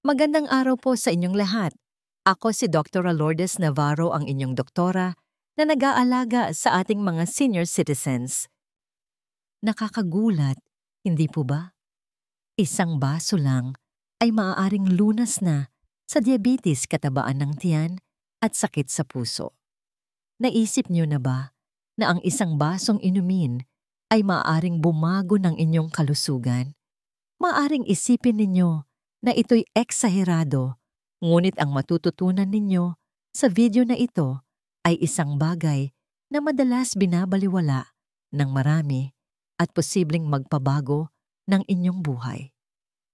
Magandang araw po sa inyong lahat. Ako si Dr. Lourdes Navarro, ang inyong doktora na nag-aalaga sa ating mga senior citizens. Nakakagulat, hindi po ba? Isang baso lang ay maaaring lunas na sa diabetes, katabaan ng tiyan at sakit sa puso. Naisip niyo na ba na ang isang basong inumin ay maaaring bumago ng inyong kalusugan? Maaaring isipin ninyo na ito'y eksaherado, ngunit ang matututunan ninyo sa video na ito ay isang bagay na madalas binabaliwala ng marami at posibleng magpabago ng inyong buhay.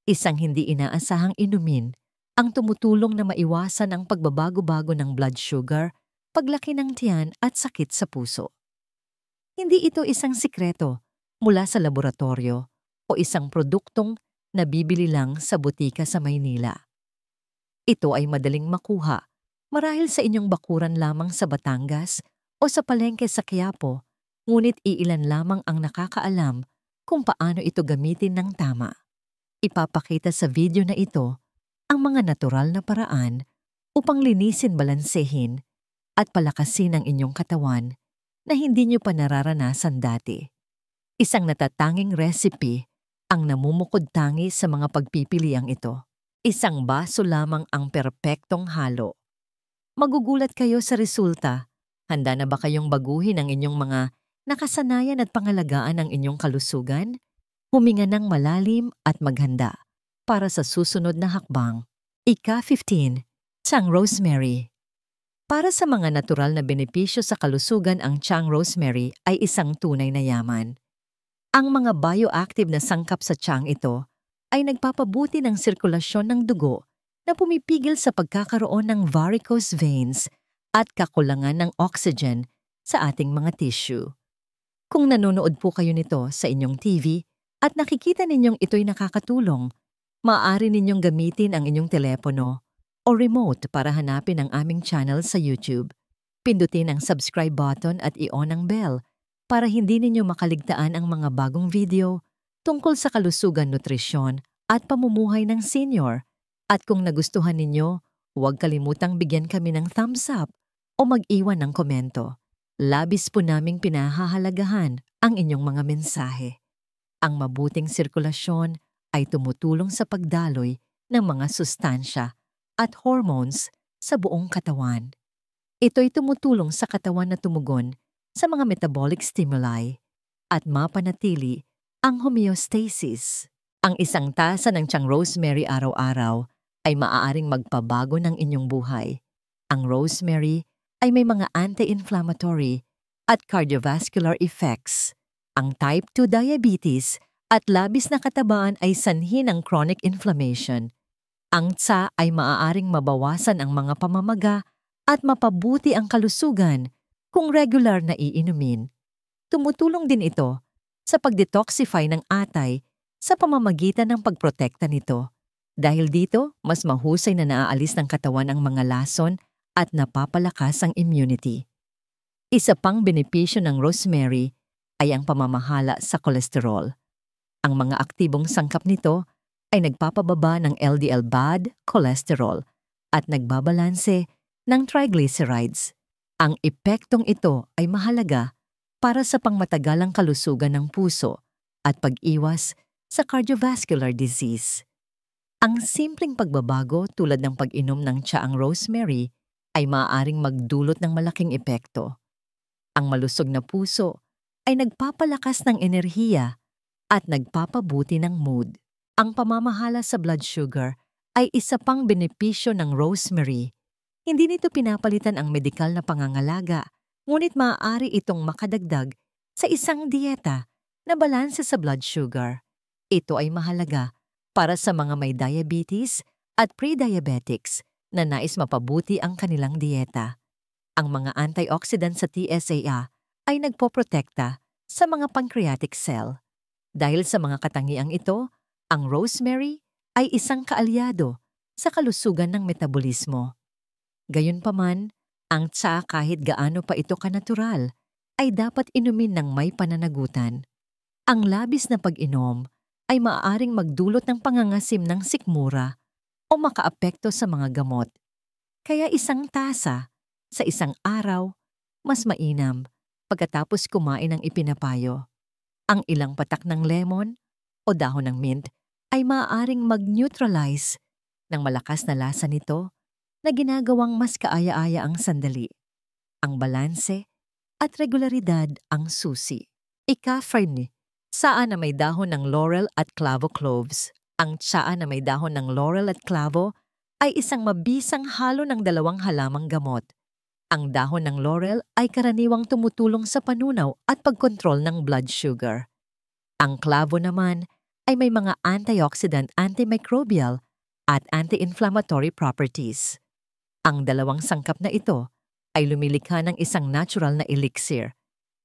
Isang hindi inaasahang inumin ang tumutulong na maiwasan ang pagbabago-bago ng blood sugar, paglaki ng tiyan at sakit sa puso. Hindi ito isang sikreto mula sa laboratorio o isang produktong nabibili lang sa butika sa Maynila. Ito ay madaling makuha marahil sa inyong bakuran lamang sa Batangas o sa palengke sa Quiapo, ngunit iilan lamang ang nakakaalam kung paano ito gamitin ng tama. Ipapakita sa video na ito ang mga natural na paraan upang linisin, balansehin at palakasin ang inyong katawan na hindi nyo pa nararanasan dati. Isang natatanging recipe ang namumukod-tangi sa mga pagpipiliang ito. Isang baso lamang ang perpektong halo. Magugulat kayo sa resulta. Handa na ba kayong baguhin ang inyong mga nakasanayan at pangalagaan ng inyong kalusugan? Huminga ng malalim at maghanda para sa susunod na hakbang. Ika-15, Chang Rosemary. Para sa mga natural na benepisyo sa kalusugan, ang Chang Rosemary ay isang tunay na yaman. Ang mga bioactive na sangkap sa Chang ito ay nagpapabuti ng sirkulasyon ng dugo na pumipigil sa pagkakaroon ng varicose veins at kakulangan ng oxygen sa ating mga tissue. Kung nanonood po kayo nito sa inyong TV at nakikita ninyong ito'y nakakatulong, maaari ninyong gamitin ang inyong telepono o remote para hanapin ang aming channel sa YouTube. Pindutin ang subscribe button at i-on ang bell para hindi ninyo makaligtaan ang mga bagong video tungkol sa kalusugan, nutrisyon at pamumuhay ng senior. At kung nagustuhan ninyo, huwag kalimutang bigyan kami ng thumbs up o mag-iwan ng komento. Labis po naming pinahahalagahan ang inyong mga mensahe. Ang mabuting sirkulasyon ay tumutulong sa pagdaloy ng mga sustansya at hormones sa buong katawan. Ito'y tumutulong sa katawan na tumugon sa mga metabolic stimuli at mapanatili ang homeostasis. Ang isang tasa ng Chang Rosemary araw-araw ay maaaring magpabago ng inyong buhay. Ang rosemary ay may mga anti-inflammatory at cardiovascular effects. Ang type 2 diabetes at labis na katabaan ay sanhi ng chronic inflammation. Ang tsa ay maaaring mabawasan ang mga pamamaga at mapabuti ang kalusugan kung regular na iinumin. Tumutulong din ito sa pag-detoxify ng atay sa pamamagitan ng pagprotekta nito. Dahil dito, mas mahusay na naaalis ng katawan ang mga lason at napapalakas ang immunity. Isa pang benepisyo ng rosemary ay ang pamamahala sa kolesterol. Ang mga aktibong sangkap nito ay nagpapababa ng LDL bad cholesterol at nagbabalanse ng triglycerides. Ang epektong ito ay mahalaga para sa pangmatagalang kalusugan ng puso at pag-iwas sa cardiovascular disease. Ang simpleng pagbabago tulad ng pag-inom ng tsaang rosemary ay maaaring magdulot ng malaking epekto. Ang malusog na puso ay nagpapalakas ng enerhiya at nagpapabuti ng mood. Ang pamamahala sa blood sugar ay isa pang benepisyo ng rosemary. Hindi nito pinapalitan ang medikal na pangangalaga, ngunit maaari itong makadagdag sa isang dieta na balanse sa blood sugar. Ito ay mahalaga para sa mga may diabetes at pre-diabetics na nais mapabuti ang kanilang dieta. Ang mga antioxidant sa TSA ay nagpoprotekta sa mga pancreatic cell. Dahil sa mga katangiang ito, ang rosemary ay isang kaalyado sa kalusugan ng metabolismo. Gayunpaman, ang tsa kahit gaano pa ito kanatural ay dapat inumin ng may pananagutan. Ang labis na pag-inom ay maaaring magdulot ng pangangasim ng sikmura o makaapekto sa mga gamot. Kaya isang tasa sa isang araw, mas mainam pagkatapos kumain ng ipinapayo. Ang ilang patak ng lemon o dahon ng mint ay maaaring mag-neutralize ng malakas na lasa nito na ginagawang mas kaaya-aya ang sandali. Ang balanse at regularidad ang susi. Ika-friendly, tsaa na may dahon ng laurel at clavo cloves. Ang tsaa na may dahon ng laurel at clavo ay isang mabisang halo ng dalawang halamang gamot. Ang dahon ng laurel ay karaniwang tumutulong sa panunaw at pagkontrol ng blood sugar. Ang clavo naman ay may mga antioxidant, antimicrobial at anti-inflammatory properties. Ang dalawang sangkap na ito ay lumilikha ng isang natural na elixir.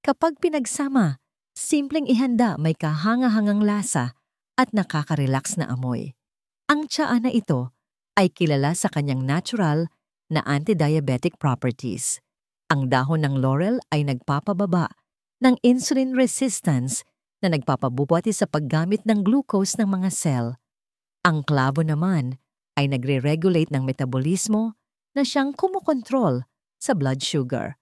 Kapag pinagsama, simpleng ihanda, may kahanga-hangang lasa at nakaka-relax na amoy. Ang tsaa na ito ay kilala sa kanyang natural na anti-diabetic properties. Ang dahon ng laurel ay nagpapababa ng insulin resistance na nagpapabubuti sa paggamit ng glucose ng mga cell. Ang clavo naman ay nagre-regulate ng metabolismo na siyang kumokontrol sa blood sugar.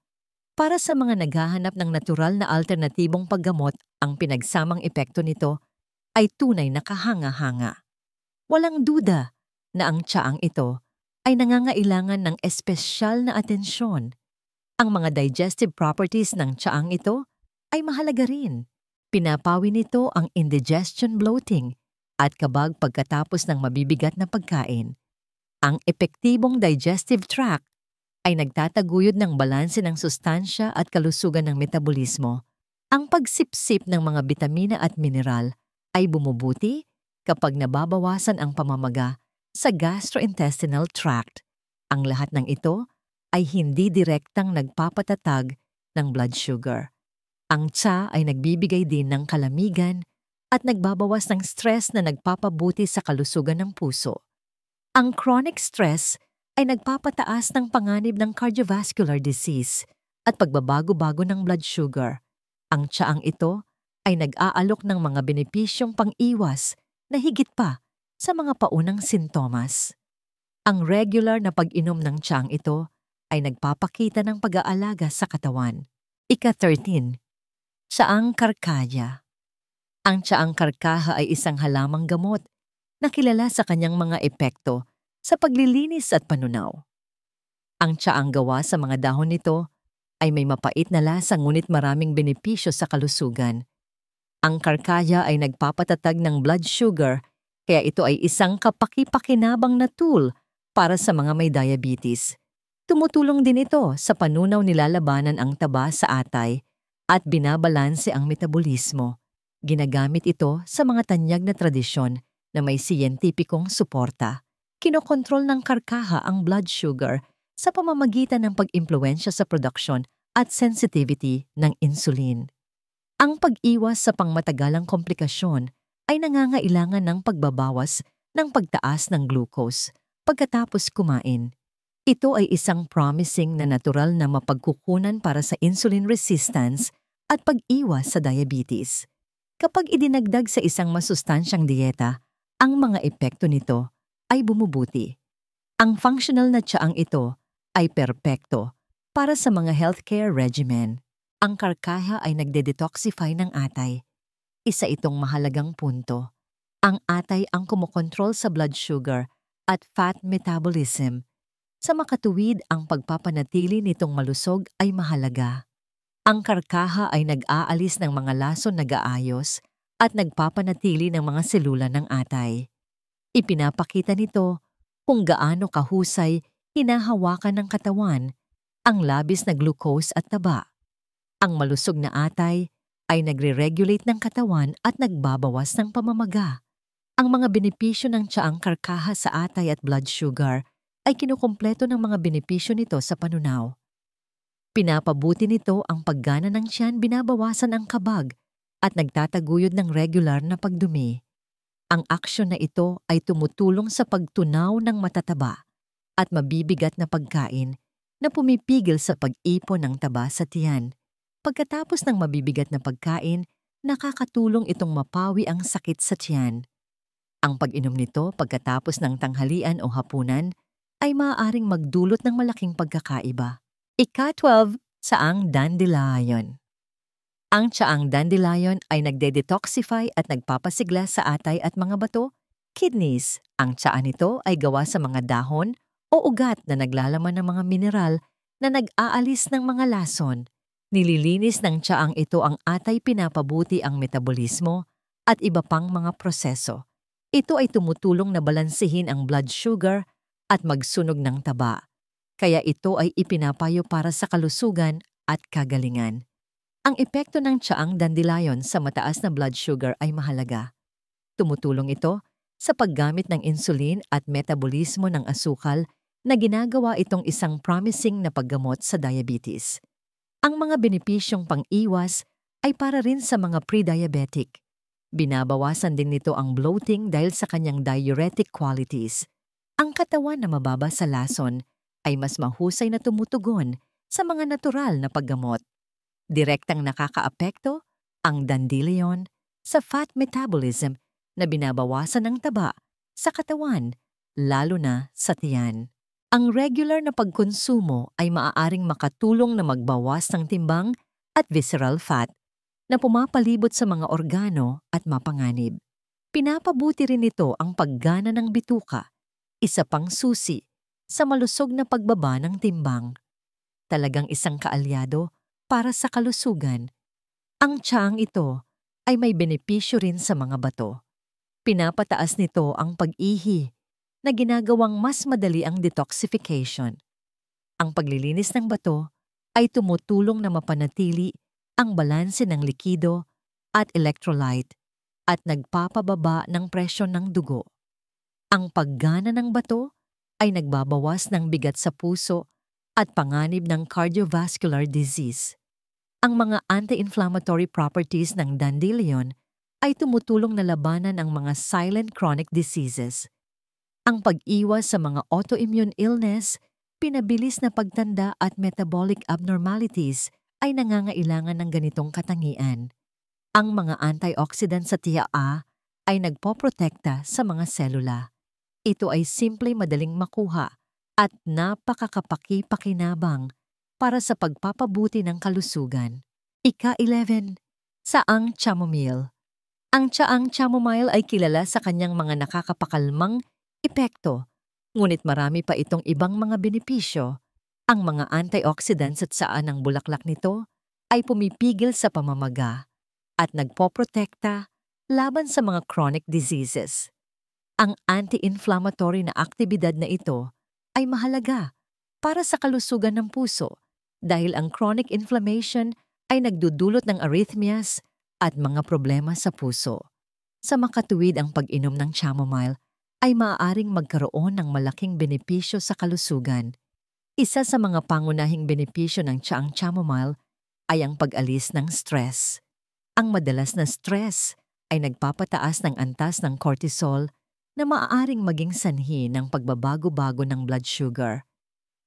Para sa mga naghahanap ng natural na alternatibong paggamot, ang pinagsamang epekto nito ay tunay na kahanga-hanga. Walang duda na ang tsaang ito ay nangangailangan ng espesyal na atensyon. Ang mga digestive properties ng tsaang ito ay mahalaga rin. Pinapawi nito ang indigestion, bloating at kabag pagkatapos ng mabibigat na pagkain. Ang epektibong digestive tract ay nagtataguyod ng balanse ng sustansya at kalusugan ng metabolismo. Ang pagsipsip ng mga bitamina at mineral ay bumubuti kapag nababawasan ang pamamaga sa gastrointestinal tract. Ang lahat ng ito ay hindi direktang nagpapatatag ng blood sugar. Ang tsa ay nagbibigay din ng kalamigan at nagbabawas ng stress na nagpapabuti sa kalusugan ng puso. Ang chronic stress ay nagpapataas ng panganib ng cardiovascular disease at pagbabago-bago ng blood sugar. Ang tsaang ito ay nag-aalok ng mga benepisyong pang-iwas na higit pa sa mga paunang sintomas. Ang regular na pag-inom ng tsaang ito ay nagpapakita ng pag-aalaga sa katawan. Ika-13. Tsaang karkaya. Ang tsaang karkaha ay isang halamang gamot na kilala sa kanyang mga epekto sa paglilinis at panunaw. Ang tsaang gawa sa mga dahon nito ay may mapait na lasa ngunit maraming benepisyo sa kalusugan. Ang karkaya ay nagpapatatag ng blood sugar, kaya ito ay isang kapaki-pakinabang na tool para sa mga may diabetes. Tumutulong din ito sa panunaw, nilalabanan ang taba sa atay at binabalanse ang metabolismo. Ginagamit ito sa mga tanyag na tradisyon na may siyentipikong suporta. Kinokontrol ng karkaha ang blood sugar sa pamamagitan ng pag-impluwensya sa produksyon at sensitivity ng insulin. Ang pag-iwas sa pangmatagalang komplikasyon ay nangangailangan ng pagbabawas ng pagtaas ng glucose pagkatapos kumain. Ito ay isang promising na natural na mapagkukunan para sa insulin resistance at pag-iwas sa diabetes. Kapag idinagdag sa isang masustansyang dieta, ang mga epekto nito ay bumubuti. Ang functional na tsaang ito ay perpekto para sa mga healthcare regimen. Ang karkaha ay nagde-detoxify ng atay. Isa itong mahalagang punto. Ang atay ang kumokontrol sa blood sugar at fat metabolism. Sa makatuwid, ang pagpapanatili nitong malusog ay mahalaga. Ang karkaha ay nag-aalis ng mga lason na gaayos at nagpapanatili ng mga selula ng atay. Ipinapakita nito kung gaano kahusay hinahawakan ng katawan ang labis na glucose at taba. Ang malusog na atay ay nagre-regulate ng katawan at nagbabawas ng pamamaga. Ang mga benepisyo ng tsaang karkaha sa atay at blood sugar ay kinukumpleto ng mga benepisyo nito sa panunaw. Pinapabuti nito ang paggana ng tiyan, binabawasan ang kabag, at nagtataguyod ng regular na pagdumi. Ang aksyon na ito ay tumutulong sa pagtunaw ng matataba at mabibigat na pagkain na pumipigil sa pag-ipon ng taba sa tiyan. Pagkatapos ng mabibigat na pagkain, nakakatulong itong mapawi ang sakit sa tiyan. Ang pag-inom nito pagkatapos ng tanghalian o hapunan ay maaaring magdulot ng malaking pagkakaiba. Ika-12, tsaang dandelion. Ang tsaang dandelion ay nagde-detoxify at nagpapasigla sa atay at mga bato, kidneys. Ang tsaa nito ay gawa sa mga dahon o ugat na naglalaman ng mga mineral na nag-aalis ng mga lason. Nililinis ng tsaang ito ang atay, pinapabuti ang metabolismo at iba pang mga proseso. Ito ay tumutulong na balansehin ang blood sugar at magsunog ng taba. Kaya ito ay ipinapayo para sa kalusugan at kagalingan. Ang epekto ng tsaang dandelion sa mataas na blood sugar ay mahalaga. Tumutulong ito sa paggamit ng insulin at metabolismo ng asukal na ginagawa itong isang promising na paggamot sa diabetes. Ang mga benepisyong pang-iwas ay para rin sa mga pre-diabetic. Binabawasan din nito ang bloating dahil sa kanyang diuretic qualities. Ang katawan na mababa sa lason ay mas mahusay na tumutugon sa mga natural na paggamot. Direktang nakakaapekto ang dandelion sa fat metabolism na binabawasan ng taba sa katawan, lalo na sa tiyan. Ang regular na pagkonsumo ay maaaring makatulong na magbawas ng timbang at visceral fat na pumapalibot sa mga organo at mapanganib. Pinapabuti rin ito ang paggana ng bituka, isa pang susi sa malusog na pagbaba ng timbang. Talagang isang kaalyado para sa kalusugan. Ang tsaang ito ay may benepisyo rin sa mga bato. Pinapataas nito ang pag-ihi na ginagawang mas madali ang detoxification. Ang paglilinis ng bato ay tumutulong na mapanatili ang balanse ng likido at electrolyte at nagpapababa ng presyon ng dugo. Ang paggana ng bato ay nagbabawas ng bigat sa puso at panganib ng cardiovascular disease. Ang mga anti-inflammatory properties ng dandelion ay tumutulong na labanan ang mga silent chronic diseases. Ang pag-iwas sa mga autoimmune illness, pinabilis na pagtanda at metabolic abnormalities ay nangangailangan ng ganitong katangian. Ang mga antioxidant sa tiyaa ay nagpoprotekta sa mga selula. Ito ay simple, madaling makuha at napakakapaki-pakinabang para sa pagpapabuti ng kalusugan. Ika-11, tsaang chamomile. Ang tsaang chamomile ay kilala sa kanyang mga nakakapakalmang epekto, ngunit marami pa itong ibang mga benepisyo. Ang mga antioxidants at tsaa ng bulaklak nito ay pumipigil sa pamamaga at nagpoprotekta laban sa mga chronic diseases. Ang anti-inflammatory na aktibidad na ito ay mahalaga para sa kalusugan ng puso dahil ang chronic inflammation ay nagdudulot ng arrhythmias at mga problema sa puso. Sa makatuwid ang pag-inom ng chamomile ay maaaring magkaroon ng malaking benepisyo sa kalusugan. Isa sa mga pangunahing benepisyo ng tsaang chamomile ay ang pag-alis ng stress. Ang madalas na stress ay nagpapataas ng antas ng cortisol na maaaring maging sanhi ng pagbabago-bago ng blood sugar.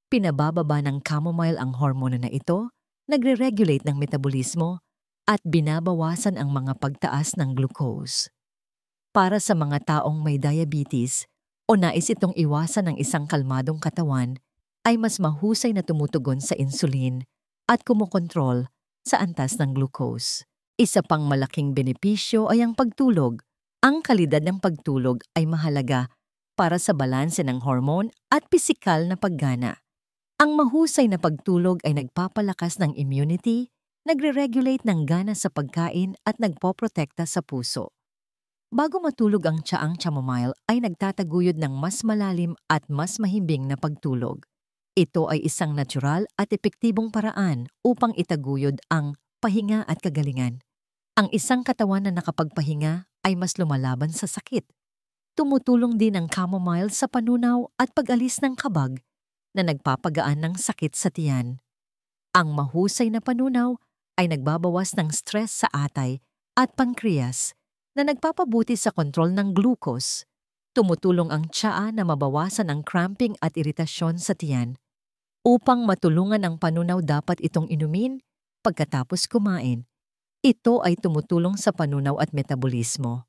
Pinabababa ng chamomile ang hormona na ito, nagre-regulate ng metabolismo at binabawasan ang mga pagtaas ng glucose. Para sa mga taong may diabetes o nais itong iwasan ng isang kalmadong katawan, ay mas mahusay na tumutugon sa insulin at kumokontrol sa antas ng glucose. Isa pang malaking benepisyo ay ang pagtulog. Ang kalidad ng pagtulog ay mahalaga para sa balanse ng hormone at pisikal na paggana. Ang mahusay na pagtulog ay nagpapalakas ng immunity, nagre-regulate ng gana sa pagkain at nagpoprotekta sa puso. Bago matulog ang tsaang chamomile ay nagtataguyod ng mas malalim at mas mahimbing na pagtulog. Ito ay isang natural at epektibong paraan upang itaguyod ang pahinga at kagalingan. Ang isang katawan na nakapagpahinga ay mas lumalaban sa sakit. Tumutulong din ang chamomile sa panunaw at pag-alis ng kabag na nagpapagaan ng sakit sa tiyan. Ang mahusay na panunaw ay nagbabawas ng stress sa atay at pankreas na nagpapabuti sa kontrol ng glucose. Tumutulong ang tsaa na mabawasan ang cramping at iritasyon sa tiyan. Upang matulungan ang panunaw, dapat itong inumin pagkatapos kumain. Ito ay tumutulong sa panunaw at metabolismo.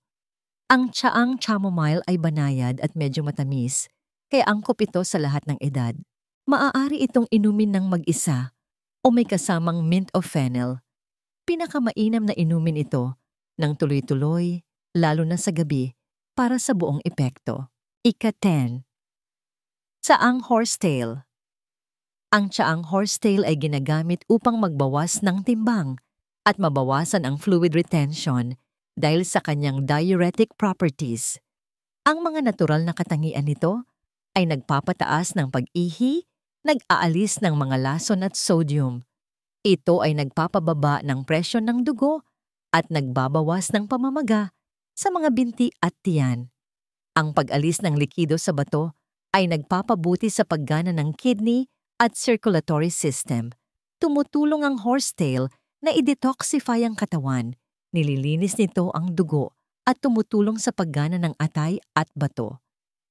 Ang tsaang chamomile ay banayad at medyo matamis, kaya angkop ito sa lahat ng edad. Maaari itong inumin ng mag-isa o may kasamang mint o fennel. Pinakamainam na inumin ito ng tuloy-tuloy, lalo na sa gabi, para sa buong epekto. Ika-10. Tsaang horsetail. Ang tsaang horsetail ay ginagamit upang magbawas ng timbang at mabawasan ang fluid retention dahil sa kanyang diuretic properties. Ang mga natural na katangian nito ay nagpapataas ng pag-ihi, nag-aalis ng mga lason at sodium. Ito ay nagpapababa ng presyon ng dugo at nagbabawas ng pamamaga sa mga binti at tiyan. Ang pag-alis ng likido sa bato ay nagpapabuti sa paggana ng kidney at circulatory system. Tumutulong ang horsetail na i-detoxify ang katawan, nililinis nito ang dugo at tumutulong sa paggana ng atay at bato.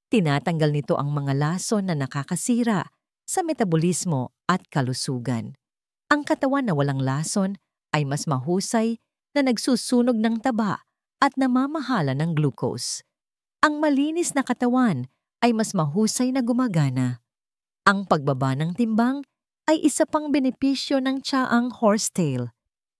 Tinatanggal nito ang mga lason na nakakasira sa metabolismo at kalusugan. Ang katawan na walang lason ay mas mahusay na nagsusunog ng taba at namamahala ng glucose. Ang malinis na katawan ay mas mahusay na gumagana. Ang pagbaba ng timbang ay isa pang benepisyo ng tsaang horsetail.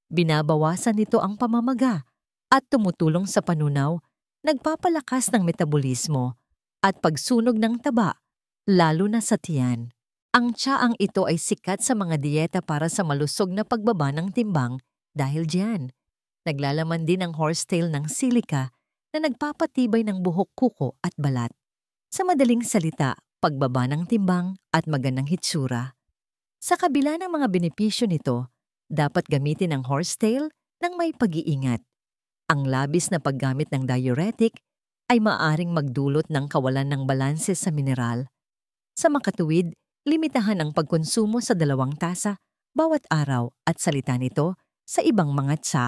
Binabawasan nito ang pamamaga at tumutulong sa panunaw, nagpapalakas ng metabolismo at pagsunog ng taba, lalo na sa tiyan. Ang tsaang ito ay sikat sa mga dieta para sa malusog na pagbaba ng timbang dahil diyan. Naglalaman din ang horsetail ng silica na nagpapatibay ng buhok, kuko at balat. Sa madaling salita, pagbaba ng timbang at magandang hitsura. Sa kabila ng mga benepisyo nito, dapat gamitin ang horsetail ng may pag-iingat. Ang labis na paggamit ng diuretic ay maaaring magdulot ng kawalan ng balanse sa mineral. Sa makatuwid, limitahan ang pagkonsumo sa 2 tasa bawat araw at salita nito sa ibang mga tsa.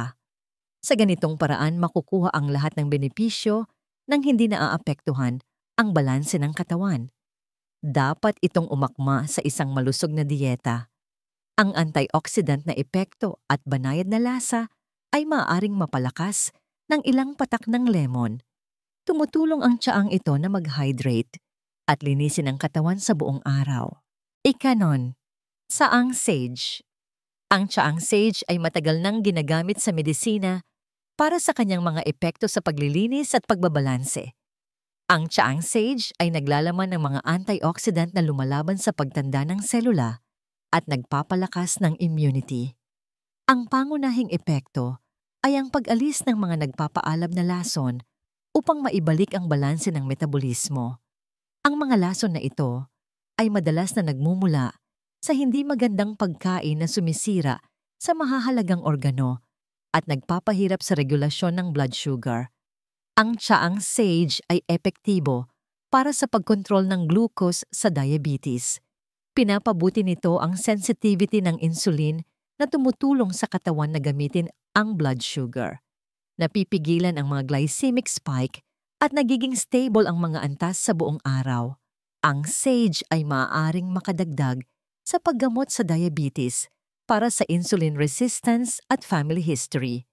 Sa ganitong paraan makukuha ang lahat ng benepisyo nang hindi naaapektuhan ang balanse ng katawan. Dapat itong umakma sa isang malusog na dieta. Ang antioxidant na epekto at banayad na lasa ay maaaring mapalakas ng ilang patak ng lemon. Tumutulong ang tsaang ito na mag-hydrate at linisin ang katawan sa buong araw. Ika-9. Tsaang sage. Ang tsaang sage ay matagal nang ginagamit sa medisina para sa kanyang mga epekto sa paglilinis at pagbabalanse. Ang tsaang sage ay naglalaman ng mga antioxidant na lumalaban sa pagtanda ng selula at nagpapalakas ng immunity. Ang pangunahing epekto ay ang pag-alis ng mga nagpapaalam na lason upang maibalik ang balanse ng metabolismo. Ang mga lason na ito ay madalas na nagmumula sa hindi magandang pagkain na sumisira sa mahahalagang organo at nagpapahirap sa regulasyon ng blood sugar. Ang tsaang sage ay epektibo para sa pagkontrol ng glucose sa diabetes. Pinapabuti nito ang sensitivity ng insulin na tumutulong sa katawan na gamitin ang blood sugar. Napipigilan ang mga glycemic spike at nagiging stable ang mga antas sa buong araw. Ang sage ay maaaring makadagdag sa paggamot sa diabetes para sa insulin resistance at family history.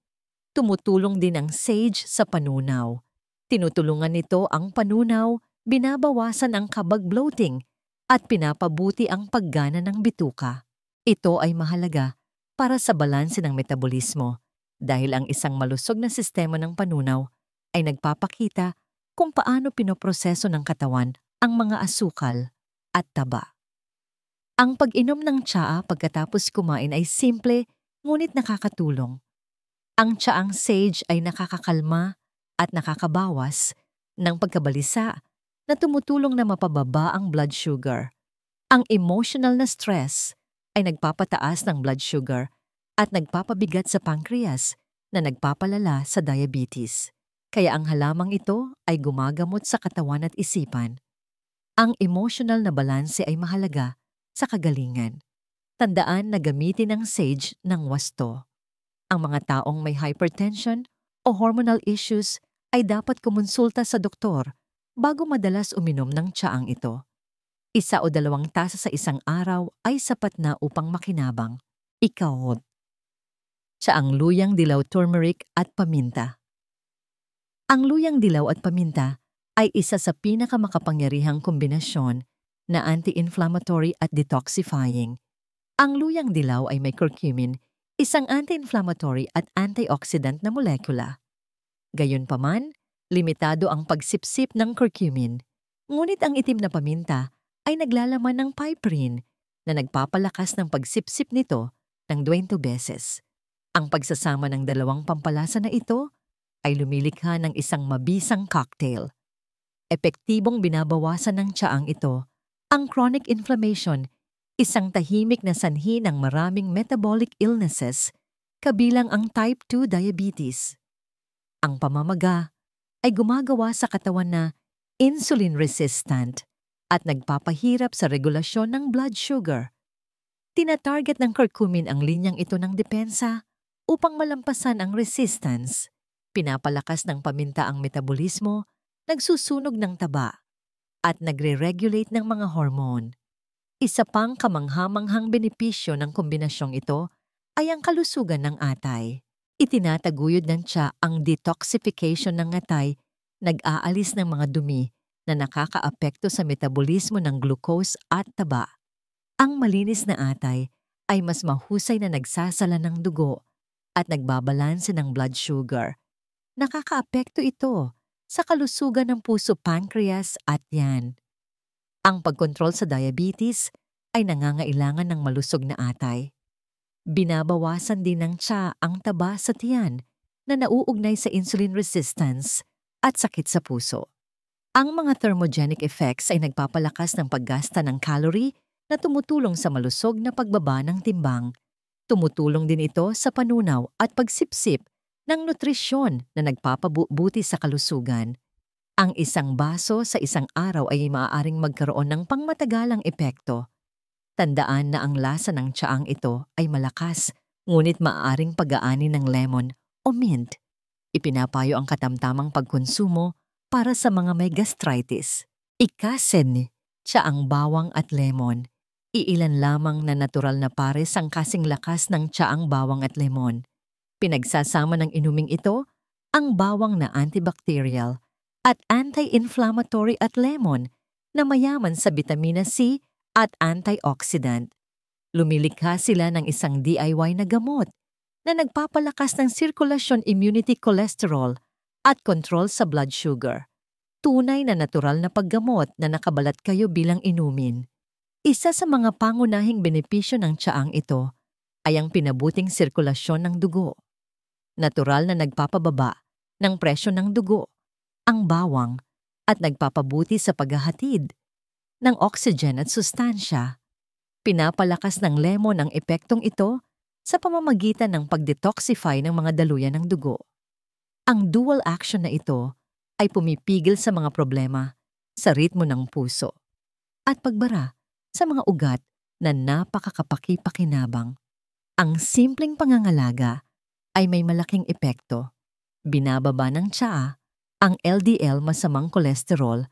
Tumutulong din ang sage sa panunaw. Tinutulungan nito ang panunaw, binabawasan ang kabag bloating, at pinapabuti ang paggana ng bituka. Ito ay mahalaga para sa balanse ng metabolismo dahil ang isang malusog na sistema ng panunaw ay nagpapakita kung paano pinoproseso ng katawan ang mga asukal at taba. Ang pag-inom ng tsaa pagkatapos kumain ay simple ngunit nakakatulong. Ang tsaang sage ay nakakakalma at nakakabawas ng pagkabalisa na tumutulong na mapababa ang blood sugar. Ang emotional na stress ay nagpapataas ng blood sugar at nagpapabigat sa pancreas na nagpapalala sa diabetes. Kaya ang halamang ito ay gumagamot sa katawan at isipan. Ang emotional na balanse ay mahalaga sa kagalingan. Tandaan na gamitin ang sage ng wasto. Ang mga taong may hypertension o hormonal issues ay dapat kumonsulta sa doktor bago madalas uminom ng tsaang ito. 1 o 2 tasa sa isang araw ay sapat na upang makinabang. Ika-8. Tsaang luyang, dilaw, turmeric at paminta. Ang luyang dilaw at paminta ay isa sa pinakamakapangyarihang kombinasyon na anti-inflammatory at detoxifying. Ang luyang dilaw ay may curcumin, isang anti-inflammatory at antioxidant na molekula. Gayunpaman, limitado ang pagsipsip ng curcumin, ngunit ang itim na paminta ay naglalaman ng piperine na nagpapalakas ng pagsipsip nito ng 20 beses. Ang pagsasama ng dalawang pampalasa na ito ay lumilikha ng isang mabisang cocktail. Epektibong binabawasan ng tiyaang ito ang chronic inflammation, isang tahimik na sanhi ng maraming metabolic illnesses, kabilang ang type 2 diabetes. Ang pamamaga ay gumagawa sa katawan na insulin-resistant at nagpapahirap sa regulasyon ng blood sugar. Tinatarget ng curcumin ang linyang ito ng depensa upang malampasan ang resistance. Pinapalakas ng paminta ang metabolismo, nagsusunog ng taba, at nagre-regulate ng mga hormone. Isa pang kamanghamanghang benepisyo ng kombinasyong ito ay ang kalusugan ng atay. Itinataguyod ng tiya ang detoxification ng atay, nag-aalis ng mga dumi na nakakaapekto sa metabolismo ng glucose at taba. Ang malinis na atay ay mas mahusay na nagsasala ng dugo at nagbabalanse ng blood sugar. Nakakaapekto ito sa kalusugan ng puso, pancreas at tiyan. Ang pagkontrol sa diabetes ay nangangailangan ng malusog na atay. Binabawasan din ng tiya ang taba sa tiyan na nauugnay sa insulin resistance at sakit sa puso. Ang mga thermogenic effects ay nagpapalakas ng paggasta ng calorie na tumutulong sa malusog na pagbaba ng timbang. Tumutulong din ito sa panunaw at pagsipsip ng nutrisyon na nagpapabuti sa kalusugan. Ang isang baso sa isang araw ay maaaring magkaroon ng pangmatagalang epekto. Tandaan na ang lasa ng tiyaang ito ay malakas, ngunit maaaring pag-aani ng lemon o mint. Ipinapayo ang katamtamang pagkonsumo para sa mga may gastritis. Ikasen, tiyaang bawang at lemon. Iilan lamang na natural na pares ang kasing lakas ng tiyaang bawang at lemon. Pinagsasama ng inuming ito ang bawang na antibacterial at anti-inflammatory at lemon na mayaman sa vitamina C at antioxidant. Lumilikha sila ng isang DIY na gamot na nagpapalakas ng sirkulasyon, immunity, cholesterol at control sa blood sugar. Tunay na natural na paggamot na nakabalat kayo bilang inumin. Isa sa mga pangunahing benepisyo ng tiyaang ito ay ang pinabuting sirkulasyon ng dugo. Natural na nagpapababa ng presyo ng dugo, ang bawang, at nagpapabuti sa paghahatid ng oxygen at sustansya. Pinapalakas ng lemon ang epektong ito sa pamamagitan ng pag-detoxify ng mga daluyan ng dugo. Ang dual action na ito ay pumipigil sa mga problema sa ritmo ng puso at pagbara sa mga ugat na napakakapaki-pakinabang. Ang simpleng pangangalaga ay may malaking epekto. Binababa ng tiyaa ang LDL, masamang kolesterol,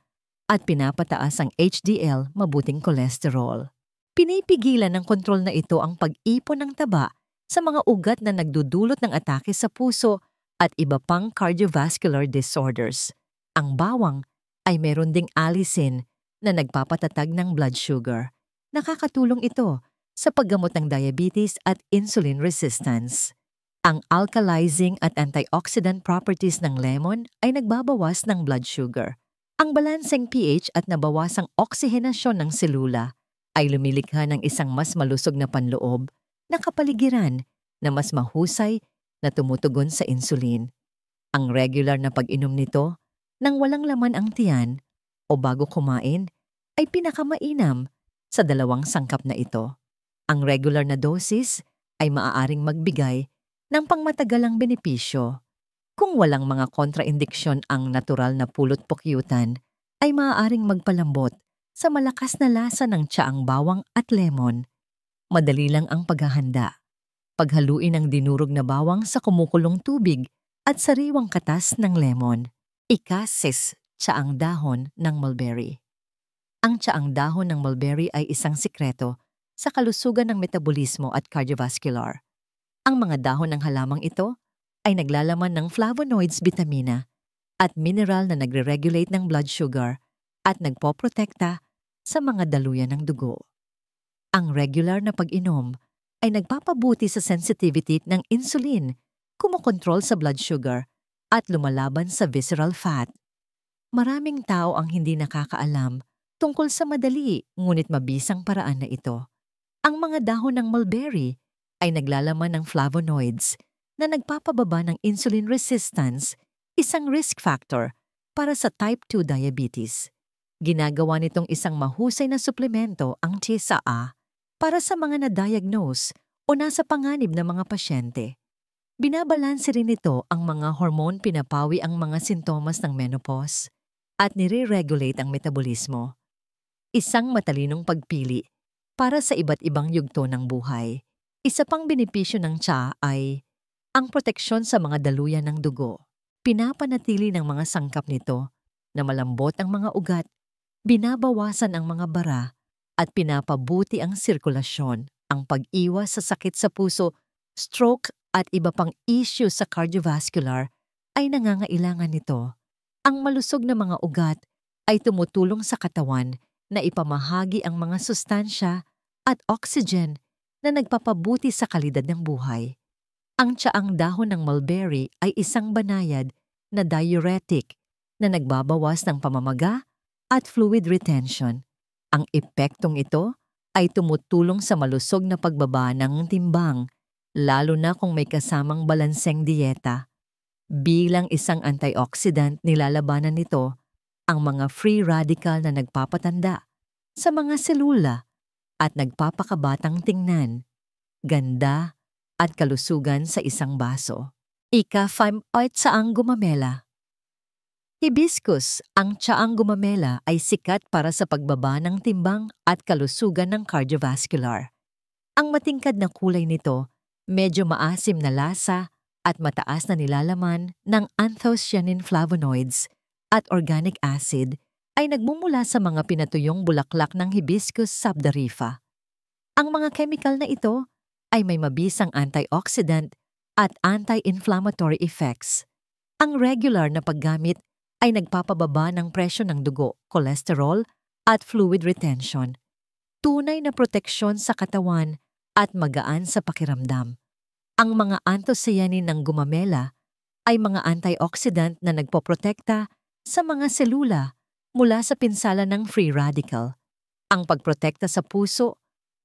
at pinapataas ang HDL, mabuting kolesterol. Pinipigilan ng kontrol na ito ang pag-ipon ng taba sa mga ugat na nagdudulot ng atake sa puso at iba pang cardiovascular disorders. Ang bawang ay meron ding allicin na nagpapatatag ng blood sugar. Nakakatulong ito sa paggamot ng diabetes at insulin resistance. Ang alkalizing at antioxidant properties ng lemon ay nagbabawas ng blood sugar. Ang balanseng pH at nabawasang oksihenasyon ng selula ay lumilikha ng isang mas malusog na panloob na kapaligiran na mas mahusay na tumutugon sa insulin. Ang regular na pag-inom nito nang walang laman ang tiyan o bago kumain ay pinakamainam sa 2 sangkap na ito. Ang regular na dosis ay maaaring magbigay ng pangmatagalang benepisyo. Kung walang mga kontraindiksyon ang natural na pulot-pukyutan, ay maaaring magpalambot sa malakas na lasa ng tiyaang bawang at lemon. Madali lang ang paghahanda. Paghaluin ang dinurog na bawang sa kumukulong tubig at sariwang katas ng lemon. Ika-6, tiyaang dahon ng mulberry. Ang tiyaang dahon ng mulberry ay isang sikreto sa kalusugan ng metabolismo at cardiovascular. Ang mga dahon ng halamang ito ay naglalaman ng flavonoids, bitamina, at mineral na nagre-regulate ng blood sugar at nagpoprotekta sa mga daluyan ng dugo. Ang regular na pag-inom ay nagpapabuti sa sensitivity ng insulin, kumokontrol sa blood sugar at lumalaban sa visceral fat. Maraming tao ang hindi nakakaalam tungkol sa madali ngunit mabisang paraan na ito. Ang mga dahon ng mulberry ay naglalaman ng flavonoids na nagpapababa ng insulin resistance, isang risk factor para sa type 2 diabetes. Ginagawa nitong isang mahusay na suplemento ang TSA para sa mga na-diagnose o nasa panganib na mga pasyente. Binabalanse rin nito ang mga hormone, pinapawi ang mga sintomas ng menopause at nire-regulate ang metabolismo. Isang matalinong pagpili para sa iba't ibang yugto ng buhay. Isa pang benepisyo ng tsa ay ang proteksyon sa mga daluyan ng dugo. Pinapanatili ng mga sangkap nito na malambot ang mga ugat, binabawasan ang mga bara at pinapabuti ang sirkulasyon, ang pag-iwas sa sakit sa puso, stroke at iba pang issue sa cardiovascular ay nangangailangan nito. Ang malusog na mga ugat ay tumutulong sa katawan na ipamahagi ang mga sustansya at oxygen na nagpapabuti sa kalidad ng buhay. Ang tsaang dahon ng mulberry ay isang banayad na diuretic na nagbabawas ng pamamaga at fluid retention. Ang epektong ito ay tumutulong sa malusog na pagbaba ng timbang, lalo na kung may kasamang balanseng dieta. Bilang isang antioxidant, nilalabanan nito ang mga free radical na nagpapatanda sa mga selula at nagpapakabatang tingnan, ganda at kalusugan sa isang baso. Ika-5 tsaang gumamela. Hibiscus, ang tsaang gumamela ay sikat para sa pagbaba ng timbang at kalusugan ng cardiovascular. Ang matingkad na kulay nito, medyo maasim na lasa at mataas na nilalaman ng anthocyanin flavonoids at organic acid ay nagmumula sa mga pinatuyong bulaklak ng Hibiscus sabdarifa. Ang mga chemical na ito ay may mabisang antioxidant at anti-inflammatory effects. Ang regular na paggamit ay nagpapababa ng presyo ng dugo, cholesterol at fluid retention. Tunay na proteksyon sa katawan at magaan sa pakiramdam. Ang mga anthocyanin ng gumamela ay mga antioxidant na nagpoprotekta sa mga selula mula sa pinsala ng free radical. Ang pagprotekta sa puso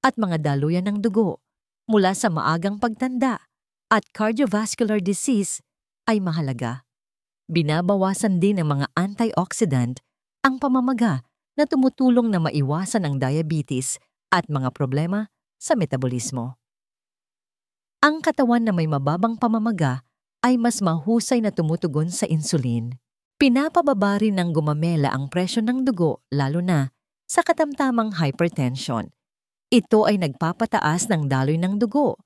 at mga daluyan ng dugo mula sa maagang pagtanda at cardiovascular disease ay mahalaga. Binabawasan din ng mga antioxidant ang pamamaga na tumutulong na maiwasan ang diabetes at mga problema sa metabolismo. Ang katawan na may mababang pamamaga ay mas mahusay na tumutugon sa insulin. Pinapababa rin ng gumamela ang presyo ng dugo lalo na sa katamtamang hypertension. Ito ay nagpapataas ng daloy ng dugo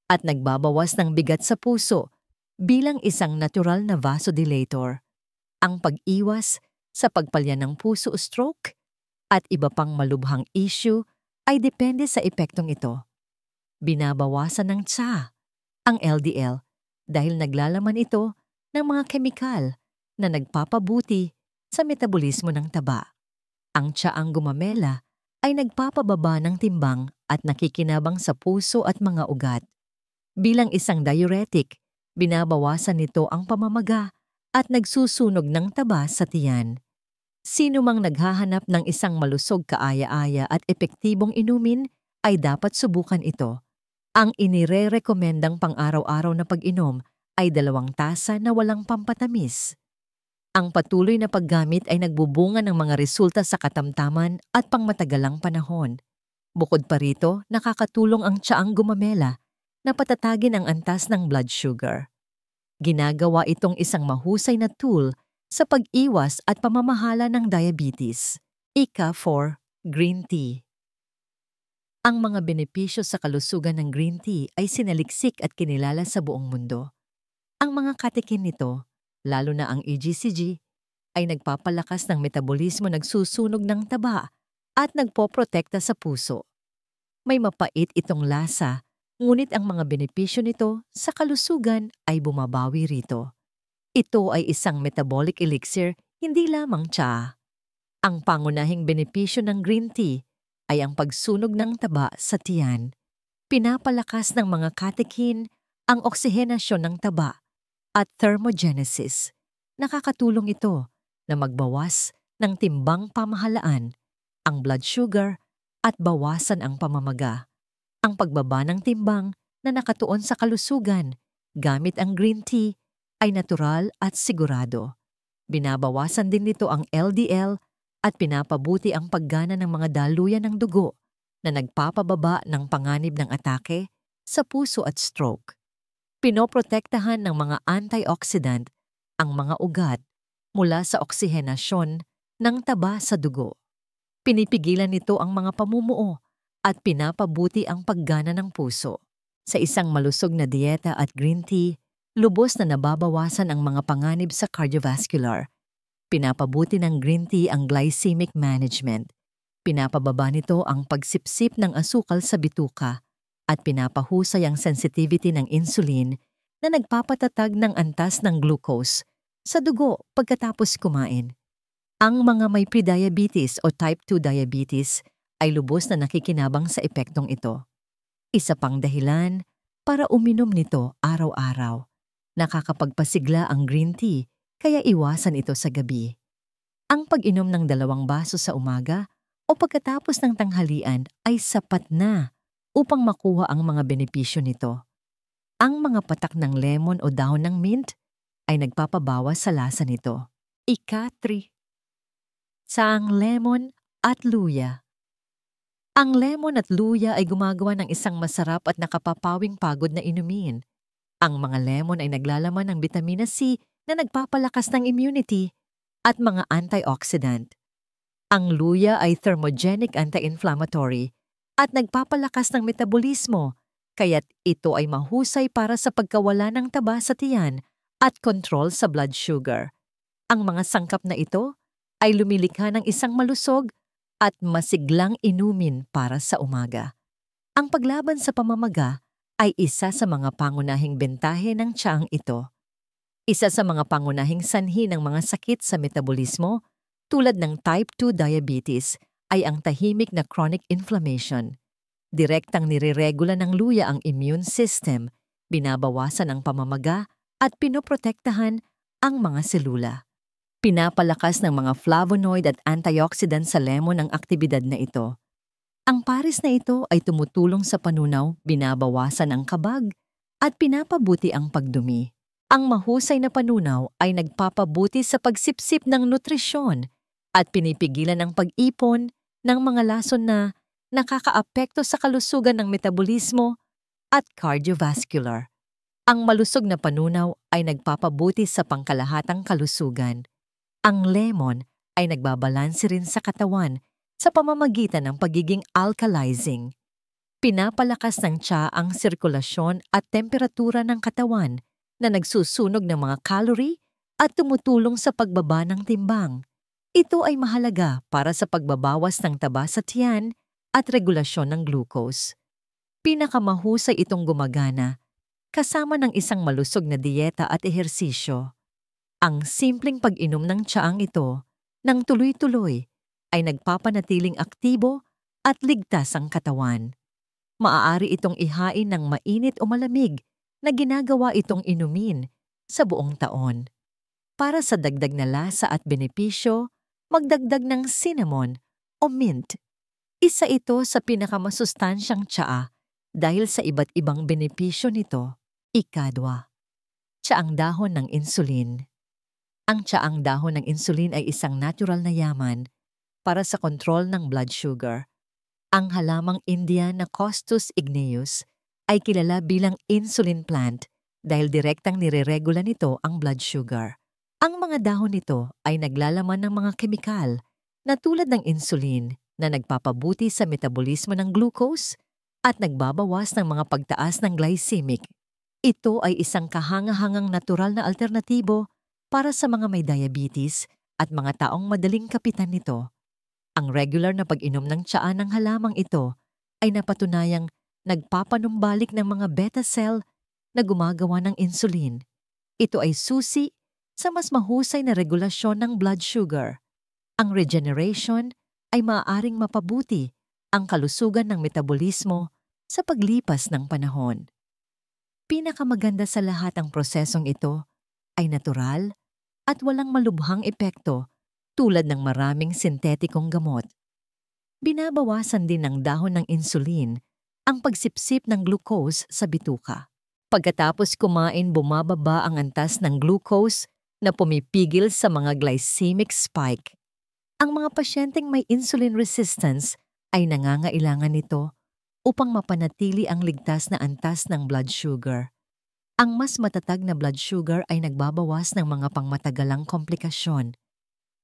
at nagbabawas ng bigat sa puso bilang isang natural na vasodilator. Ang pag-iwas sa pagpalya ng puso o stroke at iba pang malubhang issue ay depende sa epektong ito. Binabawasan ng tsa ang LDL dahil naglalaman ito ng mga kemikal na nagpapabuti sa metabolismo ng taba. Ang tsaang gumamela ay nagpapababa ng timbang at nakikinabang sa puso at mga ugat. Bilang isang diuretic, binabawasan nito ang pamamaga at nagsusunog ng taba sa tiyan. Sino mang naghahanap ng isang malusog, kaaya-aya at epektibong inumin ay dapat subukan ito. Ang inire-rekomendang pang-araw-araw na pag-inom ay 2 tasa na walang pampatamis. Ang patuloy na paggamit ay nagbubunga ng mga resulta sa katamtaman at pangmatagalang panahon. Bukod pa rito, nakakatulong ang tsaang gumamela na patatagin ang antas ng blood sugar. Ginagawa itong isang mahusay na tool sa pag-iwas at pamamahala ng diabetes. Ika-4, green tea. Ang mga benepisyo sa kalusugan ng green tea ay sinaliksik at kinilala sa buong mundo. Ang mga katikin nito, lalo na ang EGCG, ay nagpapalakas ng metabolismo, nagsusunog ng taba at nagpoprotekta sa puso. May mapait itong lasa, ngunit ang mga benepisyo nito sa kalusugan ay bumabawi rito. Ito ay isang metabolic elixir, hindi lamang tsaa. Ang pangunahing benepisyo ng green tea ay ang pagsunog ng taba sa tiyan. Pinapalakas ng mga catechin ang oksihenasyon ng taba at thermogenesis. Nakakatulong ito na magbawas ng timbang pamahalaan, ang blood sugar at bawasan ang pamamaga. Ang pagbaba ng timbang na nakatuon sa kalusugan gamit ang green tea ay natural at sigurado. Binabawasan din nito ang LDL at pinapabuti ang paggana ng mga daluyan ng dugo na nagpapababa ng panganib ng atake sa puso at stroke. Pinoprotektahan ng mga antioxidant ang mga ugat mula sa oksihenasyon ng taba sa dugo. Pinipigilan nito ang mga pamumuo at pinapabuti ang paggana ng puso. Sa isang malusog na dieta at green tea, lubos na nababawasan ang mga panganib sa cardiovascular. Pinapabuti ng green tea ang glycemic management. Pinapababa nito ang pagsipsip ng asukal sa bituka at pinapahusay ang sensitivity ng insulin na nagpapatatag ng antas ng glucose sa dugo pagkatapos kumain. Ang mga may prediabetes o type 2 diabetes ay lubos na nakikinabang sa epektong ito. Isa pang dahilan para uminom nito araw-araw. Nakakapagpasigla ang green tea kaya iwasan ito sa gabi. Ang pag-inom ng 2 baso sa umaga o pagkatapos ng tanghalian ay sapat na upang makuha ang mga benepisyo nito. Ang mga patak ng lemon o dahon ng mint ay nagpapabawas sa lasa nito. Ika-3. Tsaang lemon at luya. Ang lemon at luya ay gumagawa ng isang masarap at nakapapawing pagod na inumin. Ang mga lemon ay naglalaman ng bitamina C na nagpapalakas ng immunity at mga antioxidant. Ang luya ay thermogenic anti-inflammatory at nagpapalakas ng metabolismo, kaya't ito ay mahusay para sa pagkawala ng taba sa tiyan at control sa blood sugar. Ang mga sangkap na ito ay lumilikha ng isang malusog at masiglang inumin para sa umaga. Ang paglaban sa pamamaga ay isa sa mga pangunahing bentahe ng tsaang ito. Isa sa mga pangunahing sanhi ng mga sakit sa metabolismo tulad ng type 2 diabetes ay ang tahimik na chronic inflammation. Direktang nireregula ng luya ang immune system, binabawasan ang pamamaga at pinoprotektahan ang mga selula. Pinapalakas ng mga flavonoid at antioxidant sa lemon ang aktibidad na ito. Ang pares na ito ay tumutulong sa panunaw, binabawasan ang kabag, at pinapabuti ang pagdumi. Ang mahusay na panunaw ay nagpapabuti sa pagsipsip ng nutrisyon at pinipigilan ang pag-ipon ng mga lason na nakakaapekto sa kalusugan ng metabolismo at cardiovascular. Ang malusog na panunaw ay nagpapabuti sa pangkalahatang kalusugan. Ang lemon ay nagbabalanse rin sa katawan sa pamamagitan ng pagiging alkalizing. Pinapalakas ng tsaa ang sirkulasyon at temperatura ng katawan na nagsusunog ng mga calorie at tumutulong sa pagbaba ng timbang. Ito ay mahalaga para sa pagbabawas ng taba sa tiyan at regulasyon ng glucose. Pinakamahusay itong gumagana kasama ng isang malusog na dieta at ehersisyo. Ang simpleng pag-inom ng tsaang ito ng tuloy-tuloy ay nagpapanatiling aktibo at ligtas ang katawan. Maaari itong ihain ng mainit o malamig na ginagawa itong inumin sa buong taon. Para sa dagdag na lasa at benepisyo, magdagdag ng cinnamon o mint. Isa ito sa pinakamasustansyang tsaa dahil sa iba't ibang benepisyo nito. Ika-2. Tsaang dahon ng insulin. Ang tsaang dahon ng insulin ay isang natural na yaman para sa kontrol ng blood sugar. Ang halamang Indian na Costus igneus ay kilala bilang insulin plant dahil direktang nireregula nito ang blood sugar. Ang mga dahon nito ay naglalaman ng mga kemikal na tulad ng insulin na nagpapabuti sa metabolismo ng glucose at nagbabawas ng mga pagtaas ng glycemic. Ito ay isang kahangahangang natural na alternatibo para sa mga may diabetes at mga taong madaling kapitan nito. Ang regular na pag-inom ng tsaa ng halamang ito ay napatunayang nagpapanumbalik ng mga beta cell na gumagawa ng insulin. Ito ay susi sa mas mahusay na regulasyon ng blood sugar. Ang regeneration ay maaaring mapabuti ang kalusugan ng metabolismo sa paglipas ng panahon. Pinakamaganda sa lahat ang prosesong ito ay natural at walang malubhang epekto tulad ng maraming sintetikong gamot. Binabawasan din ng dahon ng insulin ang pagsipsip ng glucose sa bituka. Pagkatapos kumain, bumababa ang antas ng glucose na pumipigil sa mga glycemic spike. Ang mga pasyenteng may insulin resistance ay nangangailangan nito upang mapanatili ang ligtas na antas ng blood sugar. Ang mas matatag na blood sugar ay nagbabawas ng mga pangmatagalang komplikasyon.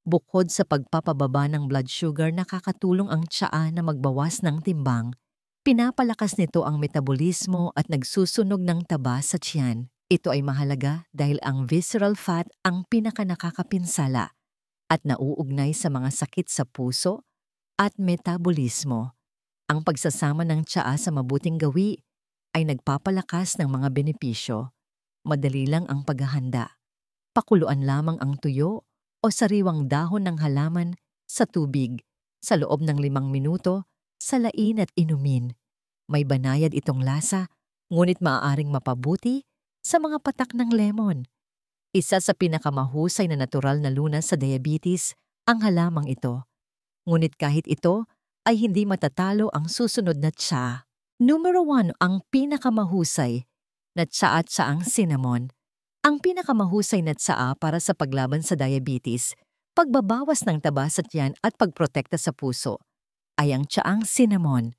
Bukod sa pagpapababa ng blood sugar, nakakatulong ang tsaa na magbawas ng timbang. Pinapalakas nito ang metabolismo at nagsusunog ng taba sa tiyan. Ito ay mahalaga dahil ang visceral fat ang pinakanakakapinsala at nauugnay sa mga sakit sa puso at metabolismo. Ang pagsasama ng tsaa sa mabuting gawi ay nagpapalakas ng mga benepisyo. Madali lang ang paghahanda. Pakuluan lamang ang tuyo o sariwang dahon ng halaman sa tubig sa loob ng 5 minuto, salain at inumin. May banayad itong lasa, ngunit maaaring mapabuti sa mga patak ng lemon. Isa sa pinakamahusay na natural na lunas sa diabetes ang halamang ito. Ngunit kahit ito ay hindi matatalo ang susunod na tsaa. Numero 1, ang pinakamahusay na tsaa at tsaang cinnamon. Ang pinakamahusay na tsaa para sa paglaban sa diabetes, pagbabawas ng taba sa tiyan at pagprotekta sa puso ay ang tsaang cinnamon.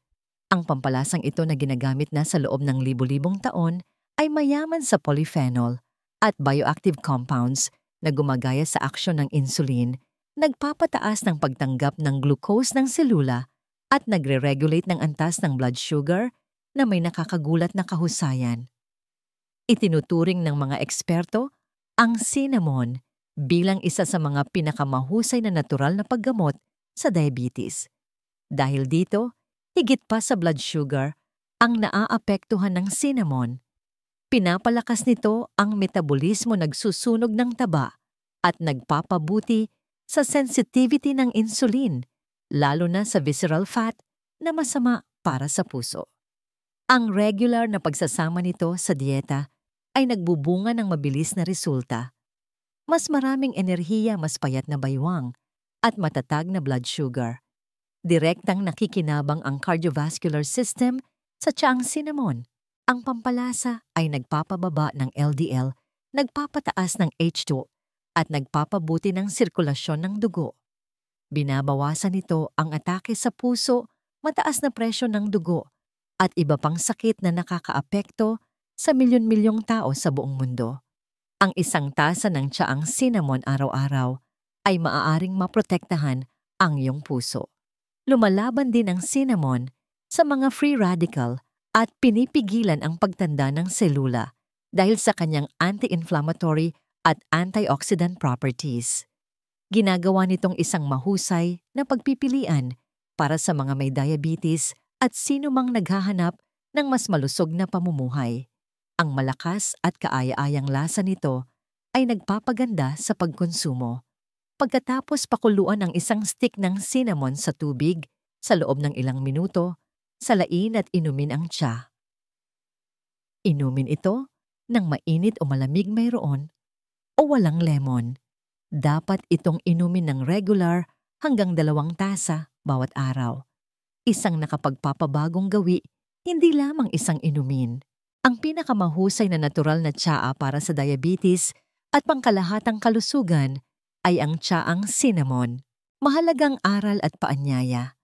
Ang pampalasang ito na ginagamit na sa loob ng libu-libong taon ay mayaman sa polyphenol at bioactive compounds na gumagaya sa aksyon ng insulin, nagpapataas ng pagtanggap ng glucose ng selula at nagre-regulate ng antas ng blood sugar na may nakakagulat na kahusayan. Itinuturing ng mga eksperto ang cinnamon bilang isa sa mga pinakamahusay na natural na paggamot sa diabetes. Dahil dito, higit pa sa blood sugar ang naaapektuhan ng cinnamon. Pinapalakas nito ang metabolismo, nagsusunog ng taba at nagpapabuti sa sensitivity ng insulin, lalo na sa visceral fat na masama para sa puso. Ang regular na pagsasama nito sa dieta ay nagbubunga ng mabilis na resulta. Mas maraming enerhiya, mas payat na baywang, at matatag na blood sugar. Direktang nakikinabang ang cardiovascular system sa tsaang cinnamon. Ang pampalasa ay nagpapababa ng LDL, nagpapataas ng H2 at nagpapabuti ng sirkulasyon ng dugo. Binabawasan nito ang atake sa puso, mataas na presyon ng dugo, at iba pang sakit na nakakaapekto sa milyon-milyong tao sa buong mundo. Ang isang tasa ng tsaang cinnamon araw-araw ay maaaring maprotektahan ang iyong puso. Lumalaban din ang cinnamon sa mga free radical at pinipigilan ang pagtanda ng selula dahil sa kanyang anti-inflammatory at antioxidant properties. Ginagawa nitong isang mahusay na pagpipilian para sa mga may diabetes at sino mang naghahanap ng mas malusog na pamumuhay. Ang malakas at kaaya-ayang lasa nito ay nagpapaganda sa pagkonsumo. Pagkatapos pakuluan ang isang stick ng cinnamon sa tubig sa loob ng ilang minuto, salain at inumin ang tsa. Inumin ito ng mainit o malamig mayroon o walang lemon. Dapat itong inumin ng regular hanggang 2 tasa bawat araw. Isang nakapagpapabagong gawi, hindi lamang isang inumin. Ang pinakamahusay na natural na tsaa para sa diabetes at pangkalahatang kalusugan ay ang tsaang cinnamon. Mahalagang aral at paanyaya.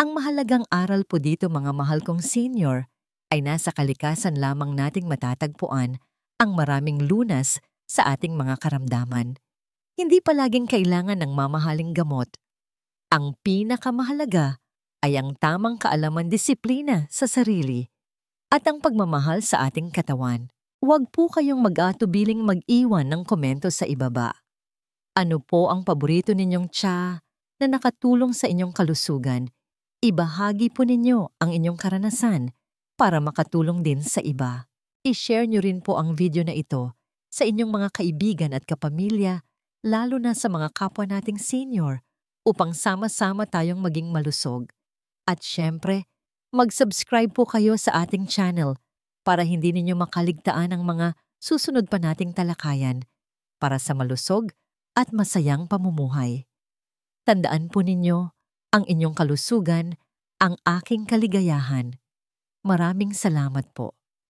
Ang mahalagang aral po dito, mga mahal kong senior, ay nasa kalikasan lamang nating matatagpuan ang maraming lunas sa ating mga karamdaman. Hindi palaging kailangan ng mamahaling gamot. Ang pinakamahalaga ay ang tamang kaalaman, disiplina sa sarili at ang pagmamahal sa ating katawan. Huwag po kayong mag-atubiling mag-iwan ng komento sa ibaba. Ano po ang paborito ninyong tsa na nakatulong sa inyong kalusugan? Ibahagi po ninyo ang inyong karanasan para makatulong din sa iba. I-share nyo rin po ang video na ito sa inyong mga kaibigan at kapamilya, lalo na sa mga kapwa nating senior, upang sama-sama tayong maging malusog. At syempre, mag-subscribe po kayo sa ating channel para hindi ninyo makaligtaan ang mga susunod pa nating talakayan para sa malusog at masayang pamumuhay. Tandaan po ninyo, ang inyong kalusugan, ang aking kaligayahan. Maraming salamat po.